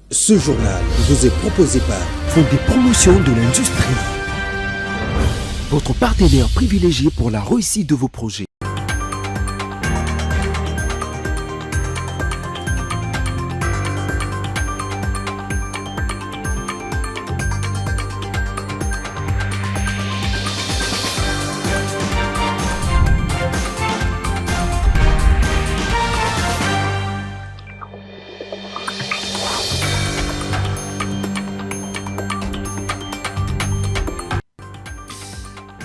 Ce journal vous est proposé par Fonds des promotions de l'industrie, votre partenaire privilégié pour la réussite de vos projets.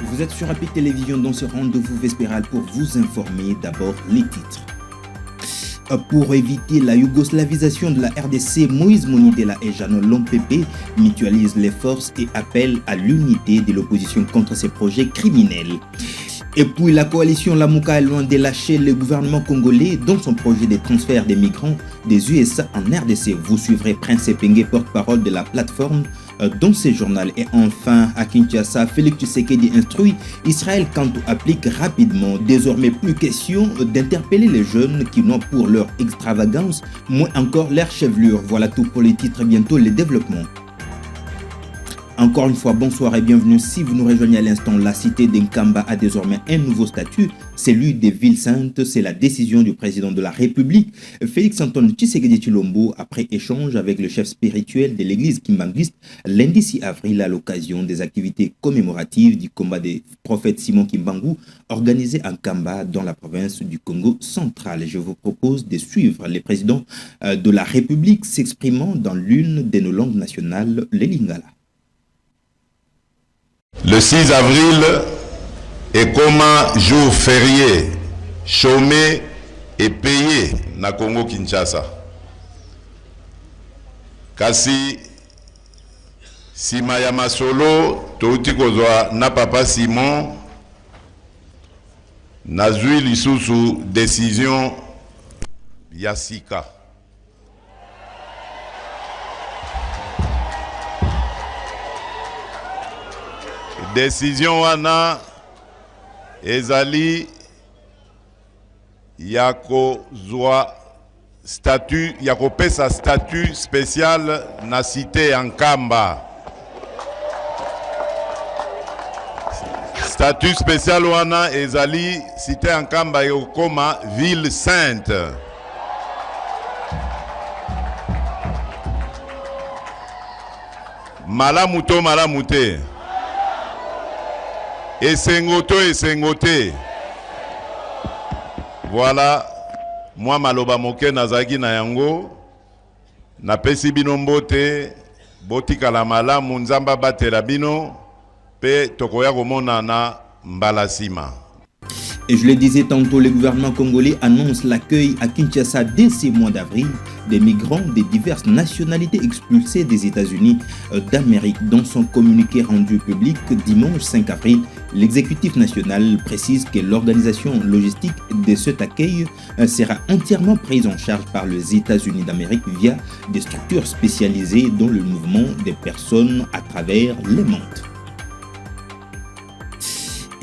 Vous êtes sur APIC Télévision dans ce rendez-vous vespéral pour vous informer. D'abord les titres. Pour éviter la yougoslavisation de la RDC, Moïse Monidela et Jeannot Lompepe mutualisent les forces et appellent à l'unité de l'opposition contre ces projets criminels. Et puis la coalition Lamouka est loin de lâcher le gouvernement congolais dans son projet de transfert des migrants des USA en RDC. Vous suivrez Prince Epenge, porte-parole de la plateforme dans ce journal. Et enfin, à Kinshasa, Félix Tshisekedi instruit Israël Kantou applique rapidement. Désormais, plus question d'interpeller les jeunes qui n'ont pour leur extravagance, moins encore leur chevelure. Voilà tout pour les titres, bientôt les développements. Encore une fois, bonsoir et bienvenue. Si vous nous rejoignez à l'instant, la cité d'Nkamba a désormais un nouveau statut, celui des villes saintes. C'est la décision du président de la République, Félix-Antoine Tshisekedi Tshilombo, après échange avec le chef spirituel de l'église kimbanguiste lundi 6 avril à l'occasion des activités commémoratives du combat des prophètes Simon Kimbangu organisé à Nkamba dans la province du Congo central. Je vous propose de suivre les présidents de la République s'exprimant dans l'une de nos langues nationales, le Lingala. Le 6 avril est comme un jour férié, chômé et payé na Congo Kinshasa. Kasi sima ya masolo touti kozwa na papa Simon nazui lisusu décision ya sika. Décision wana ezali yako zwa statut yako pesa statut spécial na cité Nkamba. Statut spécial wana ezali cité Nkamba yokoma ville sainte. Malamuto malamute. Esengote. Voilà, moi maloba moke nazaki na yango, na pesi bino mbote, botika la malamu nzamba batela bino, pe tokoya komona na mbalasima. Et je le disais tantôt, le gouvernement congolais annonce l'accueil à Kinshasa dès ce mois d'avril des migrants de diverses nationalités expulsés des États-Unis d'Amérique. Dans son communiqué rendu public dimanche 5 avril, l'exécutif national précise que l'organisation logistique de cet accueil sera entièrement prise en charge par les États-Unis d'Amérique via des structures spécialisées dans le mouvement des personnes à travers les mondes.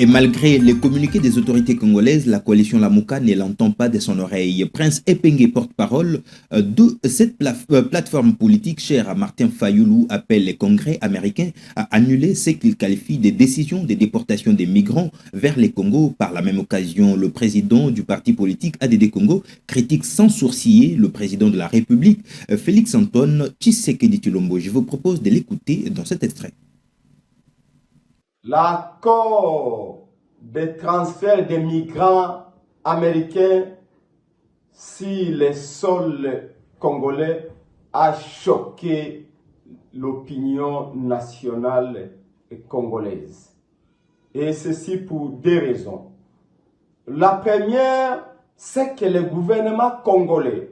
Et malgré les communiqués des autorités congolaises, la coalition Lamouka ne l'entend pas de son oreille. Prince Epenge, porte-parole de cette plateforme politique chère à Martin Fayoulou, appelle les congrès américains à annuler ce qu'il qualifie de décisions de déportation des migrants vers les Congos. Par la même occasion, le président du parti politique ADD Congo critique sans sourciller le président de la République, Félix-Antoine Tshisekedi Tshilombo. Je vous propose de l'écouter dans cet extrait. L'accord de transfert des migrants américains sur les sols congolais a choqué l'opinion nationale congolaise. Et ceci pour deux raisons. La première, c'est que le gouvernement congolais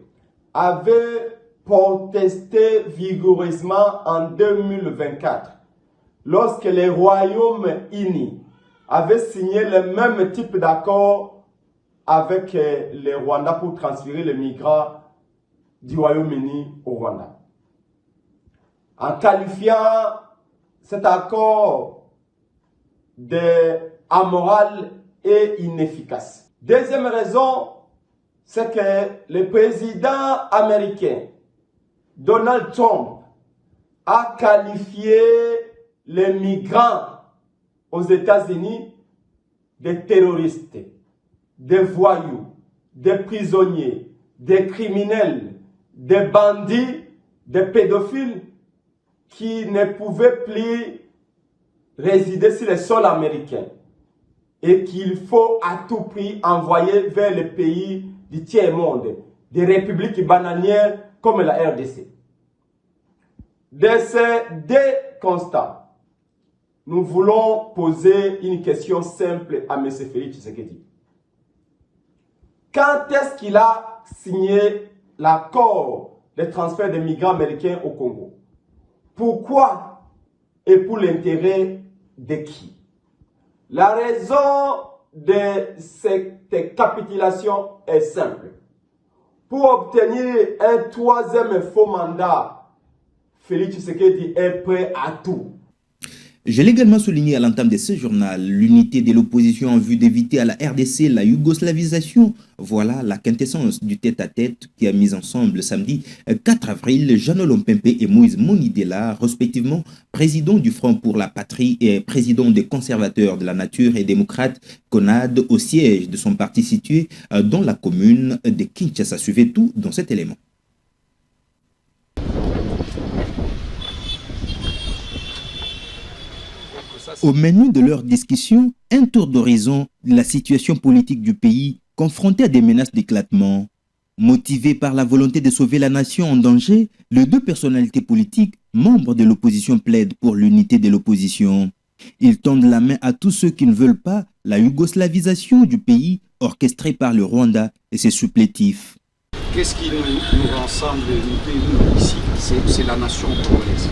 avait protesté vigoureusement en 2024. Lorsque les Royaumes-Unis avaient signé le même type d'accord avec le Rwanda pour transférer les migrants du Royaume-Uni au Rwanda. En qualifiant cet accord d'amoral et inefficace. Deuxième raison, c'est que le président américain Donald Trump a qualifié les migrants aux États-Unis de terroristes, des voyous, des prisonniers, des criminels, des bandits, des pédophiles qui ne pouvaient plus résider sur le sol américain et qu'il faut à tout prix envoyer vers les pays du tiers-monde, des républiques bananières comme la RDC. De ces deux constats, nous voulons poser une question simple à M. Félix Tshisekedi. Quand est-ce qu'il a signé l'accord de transfert des migrants américains au Congo? Pourquoi et pour l'intérêt de qui? La raison de cette capitulation est simple. Pour obtenir un troisième faux mandat, Félix Tshisekedi est prêt à tout. Je l'ai également souligné à l'entame de ce journal, l'unité de l'opposition en vue d'éviter à la RDC la yougoslavisation. Voilà la quintessence du tête-à-tête qui a mis ensemble samedi 4 avril Jean Lompempe et Moïse Monidela, respectivement président du Front pour la Patrie et président des conservateurs de la nature et démocrate CONAD au siège de son parti situé dans la commune de Kinshasa. Suivez tout dans cet élément. Au menu de leur discussion, un tour d'horizon de la situation politique du pays confronté à des menaces d'éclatement. Motivés par la volonté de sauver la nation en danger, les deux personnalités politiques, membres de l'opposition, plaident pour l'unité de l'opposition. Ils tendent la main à tous ceux qui ne veulent pas la yougoslavisation du pays orchestrée par le Rwanda et ses supplétifs. Qu'est-ce qui nous rassemble, nous ici? C'est la nation congolaise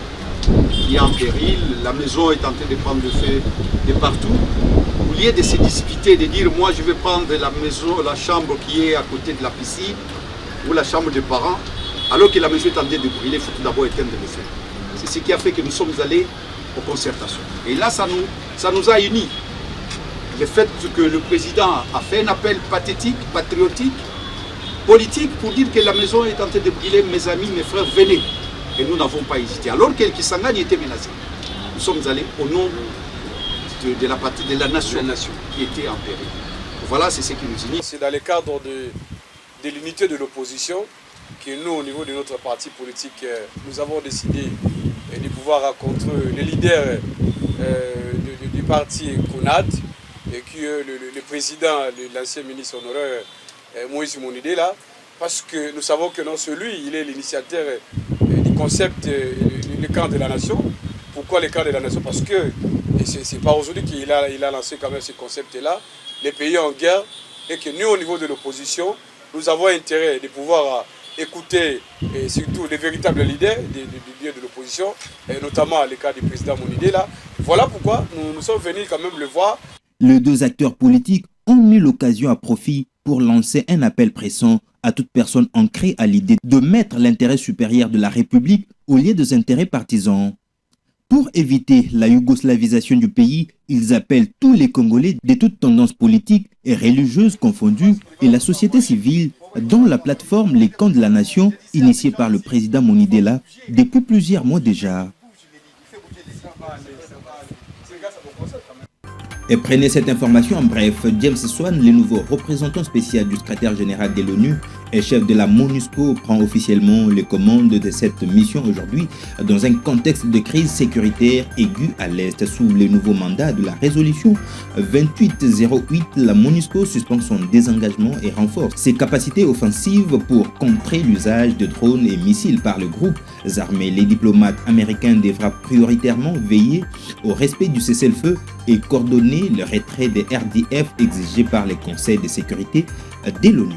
qui est en péril. La maison est en train de prendre le feu de partout. Au lieu de se disputer, de dire moi je vais prendre la maison, la chambre qui est à côté de la piscine ou la chambre des parents, alors que la maison est en train de brûler, il faut tout d'abord éteindre le feu. C'est ce qui a fait que nous sommes allés aux concertations. Et là, ça nous a unis. Le fait que le président a fait un appel pathétique, patriotique, politique, pour dire que la maison est en train de brûler, mes amis, mes frères, venez. Et nous n'avons pas hésité. Alors que Kisangani était menacé, nous sommes allés au nom de la partie de la nation qui était en péril. Voilà, c'est ce qui nous unit. C'est dans le cadre de l'unité de l'opposition que nous, au niveau de notre parti politique, nous avons décidé de pouvoir rencontrer les leaders du parti CONAD, et qui est le président, l'ancien ministre honoraire Moïse Monidela, parce que nous savons que non, celui, il est l'initiateur du concept le camp de la nation. Pourquoi le camp de la nation? Parce que c'est pas aujourd'hui qu'il a lancé quand même ce concept-là, les pays en guerre, et que nous, au niveau de l'opposition, nous avons intérêt de pouvoir écouter et surtout les véritables leaders de l'opposition, et notamment le cas du président Monidela. Voilà pourquoi nous sommes venus quand même le voir. Les deux acteurs politiques ont mis l'occasion à profit pour lancer un appel pressant à toute personne ancrée à l'idée de mettre l'intérêt supérieur de la République au lieu des intérêts partisans. Pour éviter la yougoslavisation du pays, ils appellent tous les Congolais de toutes tendances politiques et religieuses confondues et la société civile dans la plateforme Les Camps de la Nation, initiée par le président Monidela depuis plusieurs mois déjà. Et prenez cette information en bref. James Swan, le nouveau représentant spécial du secrétaire général de l'ONU et chef de la MONUSCO, prend officiellement les commandes de cette mission aujourd'hui dans un contexte de crise sécuritaire aiguë à l'Est. Sous le nouveau mandat de la résolution 2808, la MONUSCO suspend son désengagement et renforce ses capacités offensives pour contrer l'usage de drones et missiles par le groupe armé. Les diplomates américains devront prioritairement veiller au respect du cessez-le-feu et coordonner le retrait des RDF exigé par les conseils de sécurité de l'ONU.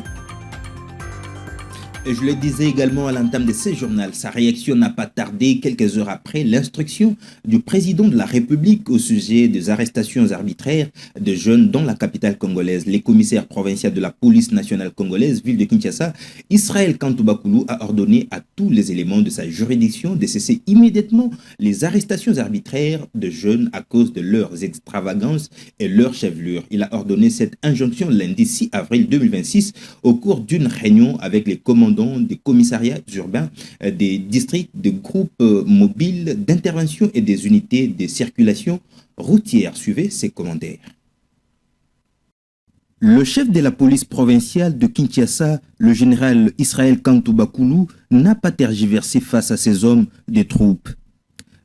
Je le disais également à l'entame de ce journal, sa réaction n'a pas tardé quelques heures après l'instruction du président de la République au sujet des arrestations arbitraires de jeunes dans la capitale congolaise. Les commissaires provinciaux de la police nationale congolaise, ville de Kinshasa, Israël Kantoubakoulou, a ordonné à tous les éléments de sa juridiction de cesser immédiatement les arrestations arbitraires de jeunes à cause de leurs extravagances et leur chevelure. Il a ordonné cette injonction lundi 6 avril 2026 au cours d'une réunion avec les commandants commandants des commissariats urbains, des districts, des groupes mobiles d'intervention et des unités de circulation routière. Suivez ces commentaires. Le chef de la police provinciale de Kinshasa, le général Israël Kantou Bakoulou, n'a pas tergiversé face à ces hommes des troupes.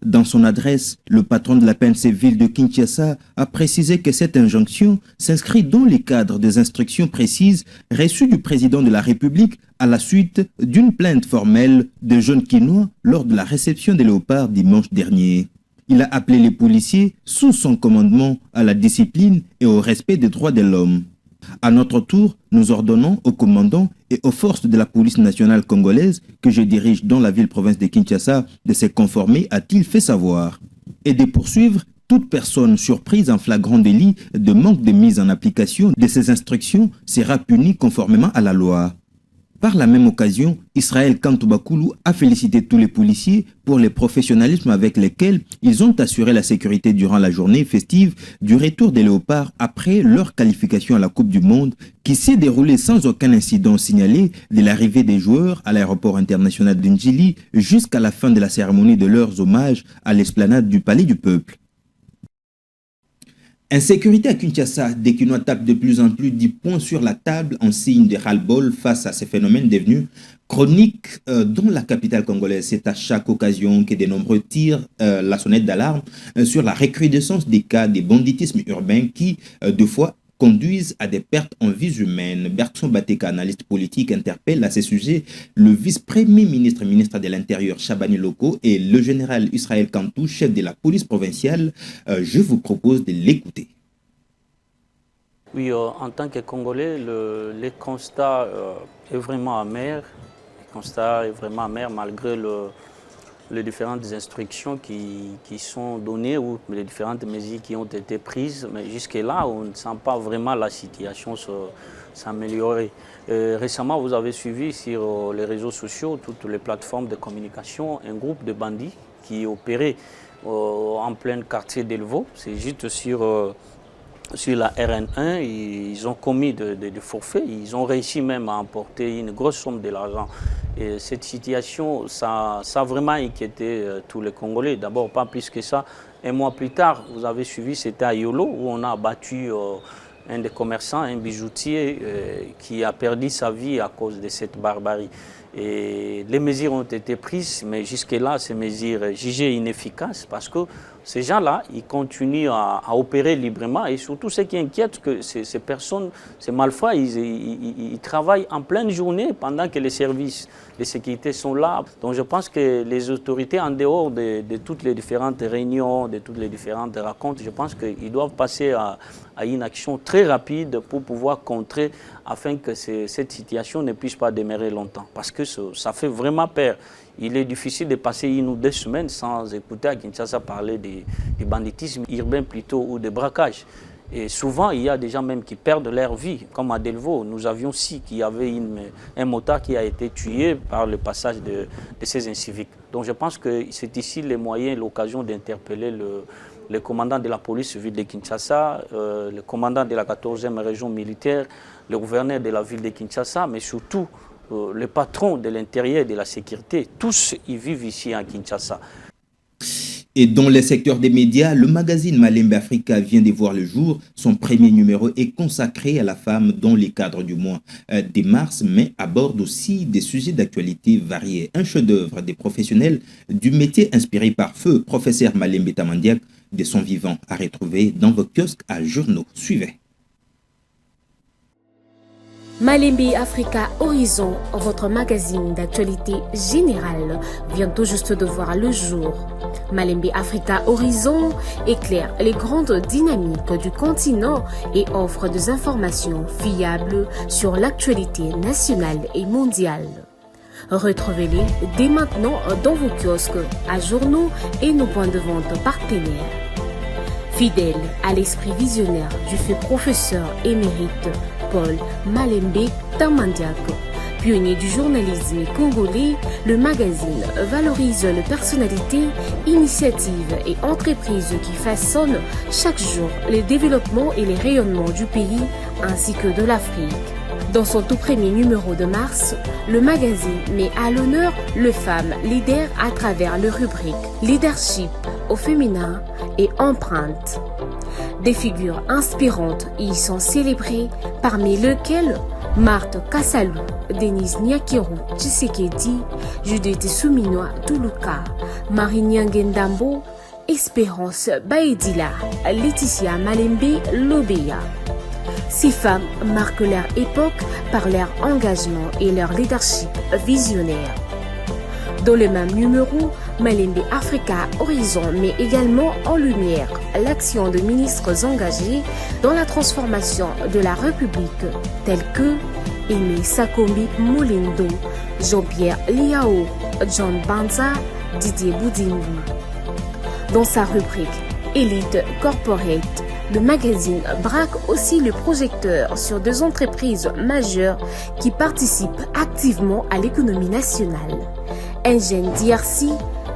Dans son adresse, le patron de la PNC ville de Kinshasa a précisé que cette injonction s'inscrit dans les cadres des instructions précises reçues du président de la République à la suite d'une plainte formelle de jeunes Kinois lors de la réception des léopards dimanche dernier. Il a appelé les policiers sous son commandement à la discipline et au respect des droits de l'homme. À notre tour, nous ordonnons aux commandants et aux forces de la police nationale congolaise que je dirige dans la ville-province de Kinshasa de se conformer, a-t-il fait savoir, et de poursuivre toute personne surprise en flagrant délit de manque de mise en application de ces instructions sera punie conformément à la loi. Par la même occasion, Israël Kantou Bakoulou a félicité tous les policiers pour le professionnalisme avec lequel ils ont assuré la sécurité durant la journée festive du retour des léopards après leur qualification à la Coupe du Monde qui s'est déroulée sans aucun incident signalé de l'arrivée des joueurs à l'aéroport international de Ndjili jusqu'à la fin de la cérémonie de leurs hommages à l'esplanade du Palais du Peuple. Insécurité à Kinshasa, des Kinois tapent de plus en plus 10 points sur la table en signe de ras-le-bol face à ces phénomènes devenus chroniques dans la capitale congolaise. C'est à chaque occasion que de nombreux tirent la sonnette d'alarme sur la recrudescence des cas de banditisme urbain qui, de fois, conduisent à des pertes en vies humaines. Bergson Bateka, analyste politique, interpelle à ce sujet le vice-premier ministre, ministre de l'Intérieur, Chabani Loko, et le général Israël Kantou, chef de la police provinciale. Je vous propose de l'écouter. Oui, en tant que Congolais, le constat est vraiment amer. Le constat est vraiment amer malgré les différentes instructions qui sont données ou les différentes mesures qui ont été prises. Mais jusque-là, on ne sent pas vraiment la situation s'améliorer. Récemment, vous avez suivi sur les réseaux sociaux, toutes les plateformes de communication, un groupe de bandits qui opérait en plein quartier d'Elvo. C'est juste sur la RN1, ils ont commis des forfaits, ils ont réussi même à emporter une grosse somme de l'argent. Et cette situation, ça a vraiment inquiété tous les Congolais. D'abord, pas plus que ça. Un mois plus tard, vous avez suivi, c'était à Yolo, où on a abattu un des commerçants, un bijoutier, qui a perdu sa vie à cause de cette barbarie. Et les mesures ont été prises, mais jusque-là, ces mesures jugées inefficaces parce que ces gens-là, ils continuent à opérer librement et surtout ce qui inquiète, que ces personnes, ces malfrats, ils travaillent en pleine journée pendant que les services de sécurité sont là. Donc je pense que les autorités, en dehors de toutes les différentes réunions, de toutes les différentes rencontres, je pense qu'ils doivent passer à une action très rapide pour pouvoir contrer afin que cette situation ne puisse pas demeurer longtemps. Parce que ça fait vraiment peur. Il est difficile de passer 1 ou 2 semaines sans écouter à Kinshasa parler de banditisme urbain plutôt ou de braquage. Et souvent, il y a des gens même qui perdent leur vie, comme à Delvaux. Nous avions aussi qu'il y avait un motard qui a été tué par le passage de ces inciviques. Donc je pense que c'est ici les moyens, l'occasion d'interpeller le commandant de la police ville de Kinshasa, le commandant de la 14e région militaire, le gouverneur de la ville de Kinshasa, mais surtout les patrons de l'intérieur et de la sécurité. Tous ils vivent ici à Kinshasa. Et dans le secteur des médias, le magazine Malembe Africa vient de voir le jour. Son premier numéro est consacré à la femme dans le cadre du mois de mars, mais aborde aussi des sujets d'actualité variés. Un chef-d'œuvre des professionnels du métier inspiré par feu professeur Malembe Tamandiak de son vivant à retrouver dans vos kiosques à journaux. Suivez. Malembe Africa Horizon, votre magazine d'actualité générale, vient tout juste de voir le jour. Malembe Africa Horizon éclaire les grandes dynamiques du continent et offre des informations fiables sur l'actualité nationale et mondiale. Retrouvez-les dès maintenant dans vos kiosques, à journaux et nos points de vente partenaires. Fidèle à l'esprit visionnaire du fait professeur émérite Paul Malembe Tamandiak, pionnier du journalisme congolais, le magazine valorise les personnalités, initiatives et entreprises qui façonnent chaque jour les développements et les rayonnements du pays ainsi que de l'Afrique. Dans son tout premier numéro de mars, le magazine met à l'honneur les femmes leaders à travers le rubrique Leadership au féminin et Empreinte. Des figures inspirantes y sont célébrées, parmi lesquelles Marthe Kassalou, Denise Nyakirou Tshisekedi, Judith Souminoa Tuluka, Marie Nyangendambo, Espérance Baedila, Laetitia Malembe Lobeya. Ces femmes marquent leur époque par leur engagement et leur leadership visionnaire. Dans le même numéro, Malembe Africa Horizon met également en lumière l'action de ministres engagés dans la transformation de la République, tels que Aimé Sakombi Molindo, Jean-Pierre Liao, John Banza, Didier Boudimbi. Dans sa rubrique Elite Corporate, le magazine braque aussi le projecteur sur deux entreprises majeures qui participent activement à l'économie nationale. Engine DRC,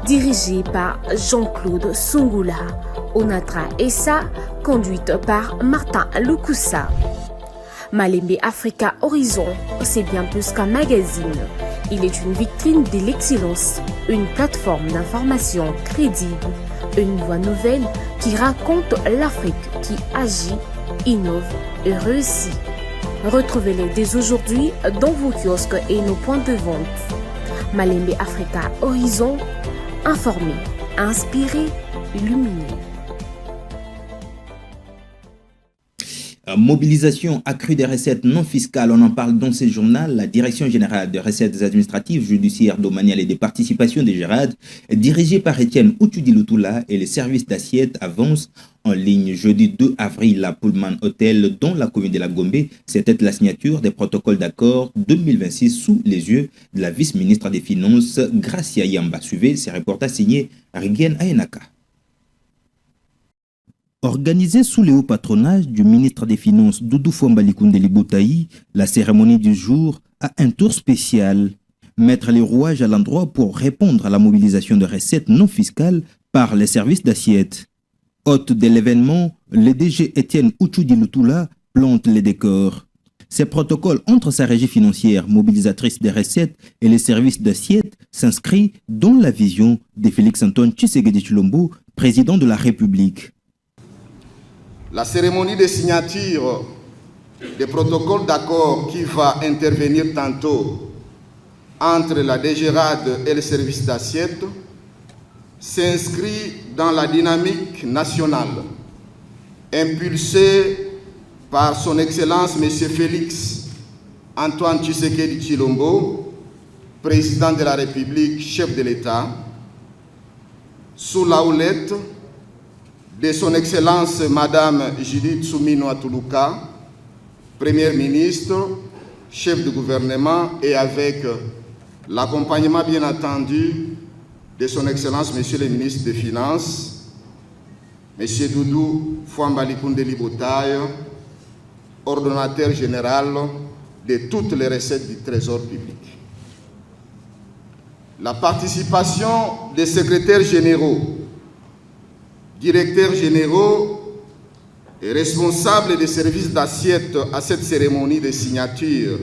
dirigé par Jean-Claude Songula, Onatra SA, conduite par Martin Lukusa. Malembe Africa Horizon, c'est bien plus qu'un magazine. Il est une vitrine de l'excellence, une plateforme d'information crédible, une voix nouvelle qui raconte l'Afrique qui agit, innove et réussit. Retrouvez-les dès aujourd'hui dans vos kiosques et nos points de vente. Malembe Africa Horizon, informé, inspiré, illuminé. Mobilisation accrue des recettes non fiscales, on en parle dans ce journal. La Direction générale des recettes administratives, judiciaires, domaniales et des participations des GERAD, dirigée par Étienne Outoudi-Lutula, et les services d'assiette avancent en ligne jeudi 2 avril à Pullman Hotel dans la commune de la Gombe. C'était la signature des protocoles d'accord 2026 sous les yeux de la vice-ministre des Finances, Gracia Yamba. Suivez ces reportages signés Rigen Aenaka. Organisée sous le haut patronage du ministre des Finances Doudou Fwamba-Likunde Libutaï, la cérémonie du jour a un tour spécial. Mettre les rouages à l'endroit pour répondre à la mobilisation de recettes non fiscales par les services d'assiette. Hôte de l'événement, le DG Étienne Outoudi-Lutula plante les décors. Ces protocoles entre sa régie financière mobilisatrice des recettes et les services d'assiette s'inscrivent dans la vision de Félix-Antoine Tshisekedi Tshilombo, président de la République. La cérémonie de signature des protocoles d'accord qui va intervenir tantôt entre la DGRAD et le service d'assiette s'inscrit dans la dynamique nationale impulsée par son Excellence M. Félix Antoine Tshisekedi Tshilombo, président de la République, chef de l'État, sous la houlette de son Excellence Madame Judith Souminoa Tuluka, Première ministre, chef de gouvernement, et avec l'accompagnement bien entendu de son Excellence Monsieur le ministre des Finances, Monsieur Doudou Fwamba-Likunde Libutaï, ordonnateur général de toutes les recettes du Trésor public. La participation des secrétaires généraux, directeurs généraux et responsables des services d'assiette à cette cérémonie de signature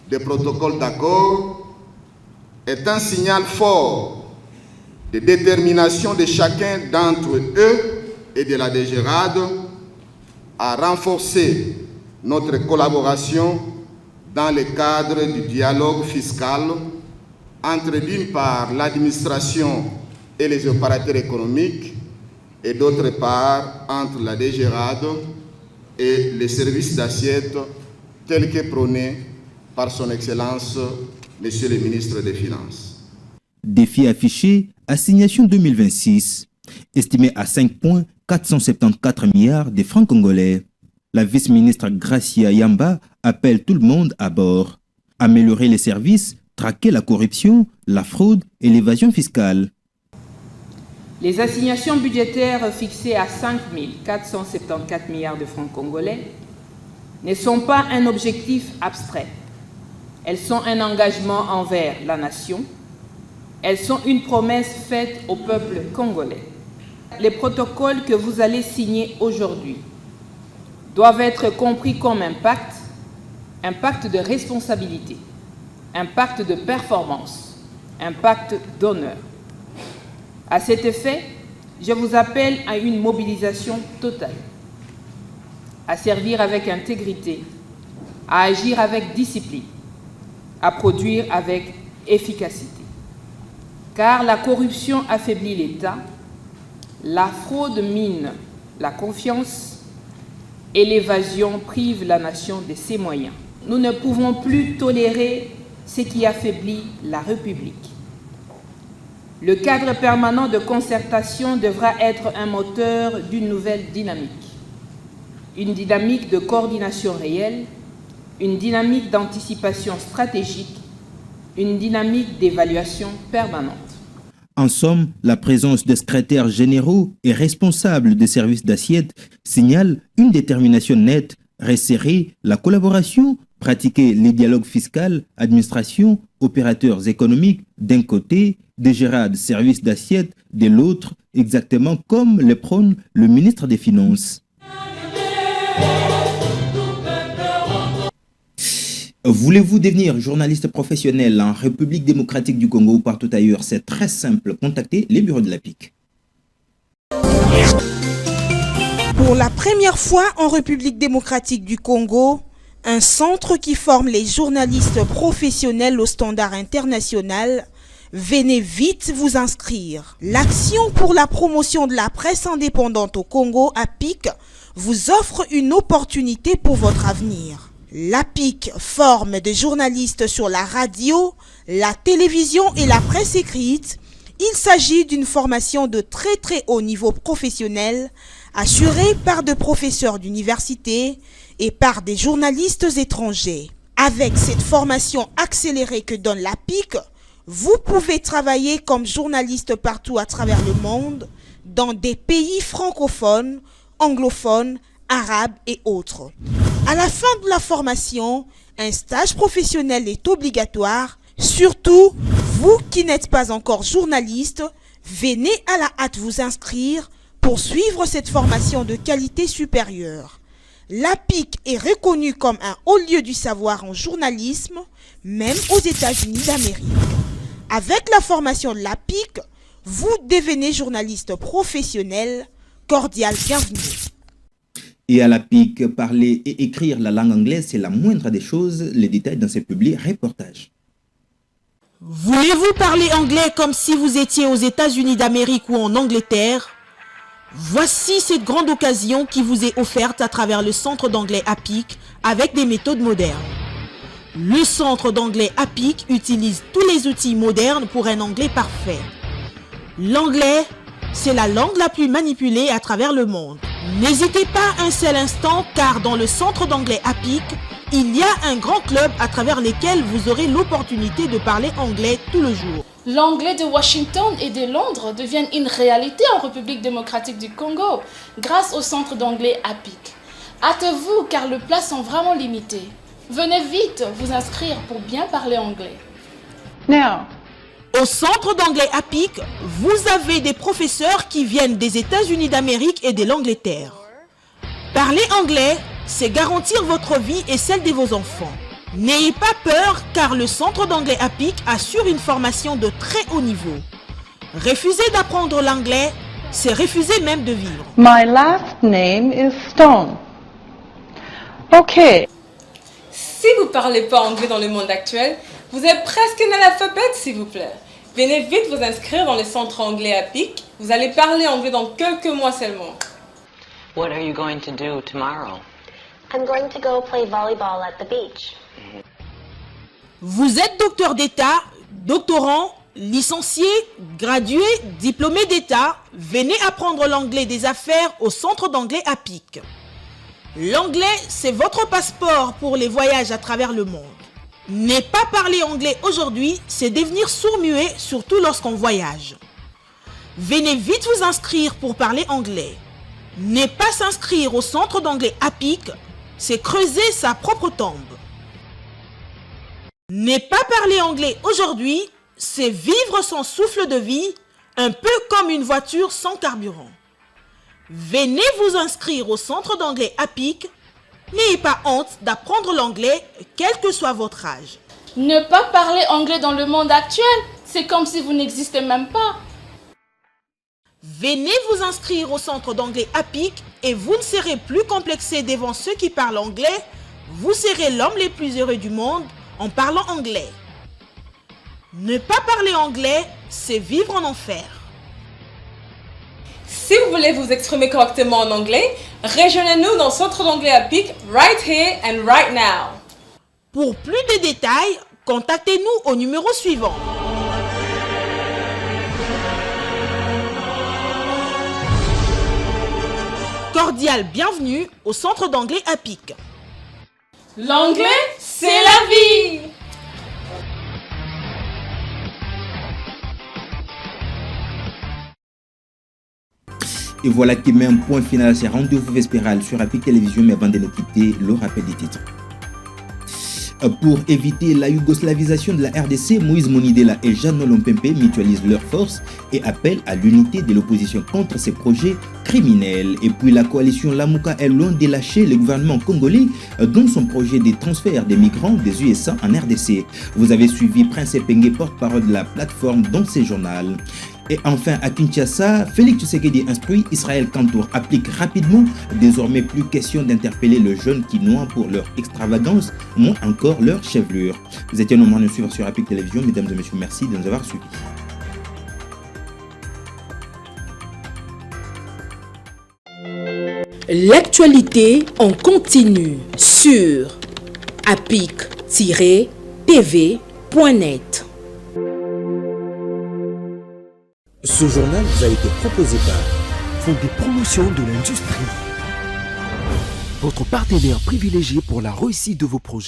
des protocoles d'accord est un signal fort de détermination de chacun d'entre eux et de la DGRAD à renforcer notre collaboration dans le cadre du dialogue fiscal entre d'une part l'administration et les opérateurs économiques et d'autre part entre la DGRAD et les services d'assiette tels que prônés par son Excellence, Monsieur le ministre des Finances. Défi affiché, assignation 2026, estimé à 5,474 milliards de francs congolais. La vice-ministre Gracia Yamba appelle tout le monde à bord. Améliorer les services, traquer la corruption, la fraude et l'évasion fiscale. Les assignations budgétaires fixées à 5 474 milliards de francs congolais ne sont pas un objectif abstrait. Elles sont un engagement envers la nation. Elles sont une promesse faite au peuple congolais. Les protocoles que vous allez signer aujourd'hui doivent être compris comme un un pacte de responsabilité, un pacte de performance, un pacte d'honneur. À cet effet, je vous appelle à une mobilisation totale, à servir avec intégrité, à agir avec discipline, à produire avec efficacité. Car la corruption affaiblit l'État, la fraude mine la confiance et l'évasion prive la nation de ses moyens. Nous ne pouvons plus tolérer ce qui affaiblit la République. Le cadre permanent de concertation devra être un moteur d'une nouvelle dynamique. Une dynamique de coordination réelle, une dynamique d'anticipation stratégique, une dynamique d'évaluation permanente. En somme, la présence des secrétaires généraux et responsables des services d'assiette signale une détermination nette, resserrer la collaboration, pratiquer les dialogues fiscal, administration, opérateurs économiques d'un côté, des gérants de services d'assiette de l'autre, exactement comme le prône le ministre des Finances. Voulez-vous devenir journaliste professionnel en République démocratique du Congo ou partout ailleurs? C'est très simple, contactez les bureaux de la PIC. Pour la première fois en République démocratique du Congo, un centre qui forme les journalistes professionnels au standard international. Venez vite vous inscrire. L'Action pour la promotion de la presse indépendante au Congo, APIC, vous offre une opportunité pour votre avenir. L'APIC forme des journalistes sur la radio, la télévision et la presse écrite. Il s'agit d'une formation de très haut niveau professionnel, assurée par des professeurs d'université et par des journalistes étrangers. Avec cette formation accélérée que donne l'APIC, vous pouvez travailler comme journaliste partout à travers le monde, dans des pays francophones, anglophones, arabes et autres. À la fin de la formation, un stage professionnel est obligatoire. Surtout, vous qui n'êtes pas encore journaliste, venez à la hâte vous inscrire pour suivre cette formation de qualité supérieure. L'APIC est reconnue comme un haut lieu du savoir en journalisme, même aux États-Unis d'Amérique. Avec la formation de l'APIC, vous devenez journaliste professionnel. Cordial bienvenue. Et à la PIC, parler et écrire la langue anglaise, c'est la moindre des choses. Les détails dans ce public reportage. Voulez-vous parler anglais comme si vous étiez aux États-Unis d'Amérique ou en Angleterre? Voici cette grande occasion qui vous est offerte à travers le centre d'anglais APIC avec des méthodes modernes. Le centre d'anglais APIC utilise tous les outils modernes pour un anglais parfait. L'anglais, c'est la langue la plus manipulée à travers le monde. N'hésitez pas un seul instant car dans le centre d'anglais APIC, il y a un grand club à travers lequel vous aurez l'opportunité de parler anglais tout le jour. L'anglais de Washington et de Londres devient une réalité en République démocratique du Congo grâce au centre d'anglais APIC. Hâtez-vous car les places sont vraiment limitées. Venez vite vous inscrire pour bien parler anglais. Now. Au centre d'anglais APIC, vous avez des professeurs qui viennent des États-Unis d'Amérique et de l'Angleterre. Parler anglais, c'est garantir votre vie et celle de vos enfants. N'ayez pas peur car le centre d'anglais APIC assure une formation de très haut niveau. Refuser d'apprendre l'anglais, c'est refuser même de vivre. My last name is Stone. Okay. Si vous ne parlez pas anglais dans le monde actuel, vous êtes presque analphabète, s'il vous plaît. Venez vite vous inscrire dans le centre anglais APIC. Vous allez parler anglais dans quelques mois seulement. What are you going to do tomorrow? I'm going to go play volleyball at the beach. Vous êtes docteur d'État, doctorant, licencié, gradué, diplômé d'État. Venez apprendre l'anglais des affaires au centre d'anglais APIC. L'anglais, c'est votre passeport pour les voyages à travers le monde. Ne pas parler anglais aujourd'hui, c'est devenir sourd-muet, surtout lorsqu'on voyage. Venez vite vous inscrire pour parler anglais. Ne pas s'inscrire au centre d'anglais APIC, c'est creuser sa propre tombe. Ne pas parler anglais aujourd'hui, c'est vivre son souffle de vie, un peu comme une voiture sans carburant. Venez vous inscrire au centre d'anglais APIC N'ayez pas honte d'apprendre l'anglais, quel que soit votre âge. Ne pas parler anglais dans le monde actuel, c'est comme si vous n'existez même pas. Venez vous inscrire au centre d'anglais APIC et vous ne serez plus complexé devant ceux qui parlent anglais. Vous serez l'homme le plus heureux du monde en parlant anglais. Ne pas parler anglais, c'est vivre en enfer. Si vous voulez vous exprimer correctement en anglais, rejoignez-nous dans le centre d'anglais APIC right here and right now. Pour plus de détails, contactez-nous au numéro suivant. Cordial bienvenue au centre d'anglais APIC. L'anglais, c'est la vie! Et voilà qui met un point final à ces rendez-vous vespéral sur APIC Télévision, mais avant de nous quitter, le rappel des titres. Pour éviter la yougoslavisation de la RDC, Moïse Monidela et Jean Olompempe mutualisent leurs forces et appellent à l'unité de l'opposition contre ces projets criminels. Et puis la coalition Lamuka est loin de lâcher le gouvernement congolais dans son projet de transfert des migrants des USA en RDC. Vous avez suivi Prince Epenge, porte-parole de la plateforme dans ce journal. Et enfin, à Kinshasa, Félix Tshisekedi instruit Israël Kantour applique rapidement. Désormais, plus question d'interpeller les jeunes qui noient pour leur extravagance, moins encore leur chevelure. Vous étiez nombreux à nous suivre sur APIC Télévision. Mesdames et messieurs, merci de nous avoir suivis. L'actualité en continu sur apic-tv.net. Ce journal vous a été proposé par Fonds de promotion de l'industrie, votre partenaire privilégié pour la réussite de vos projets.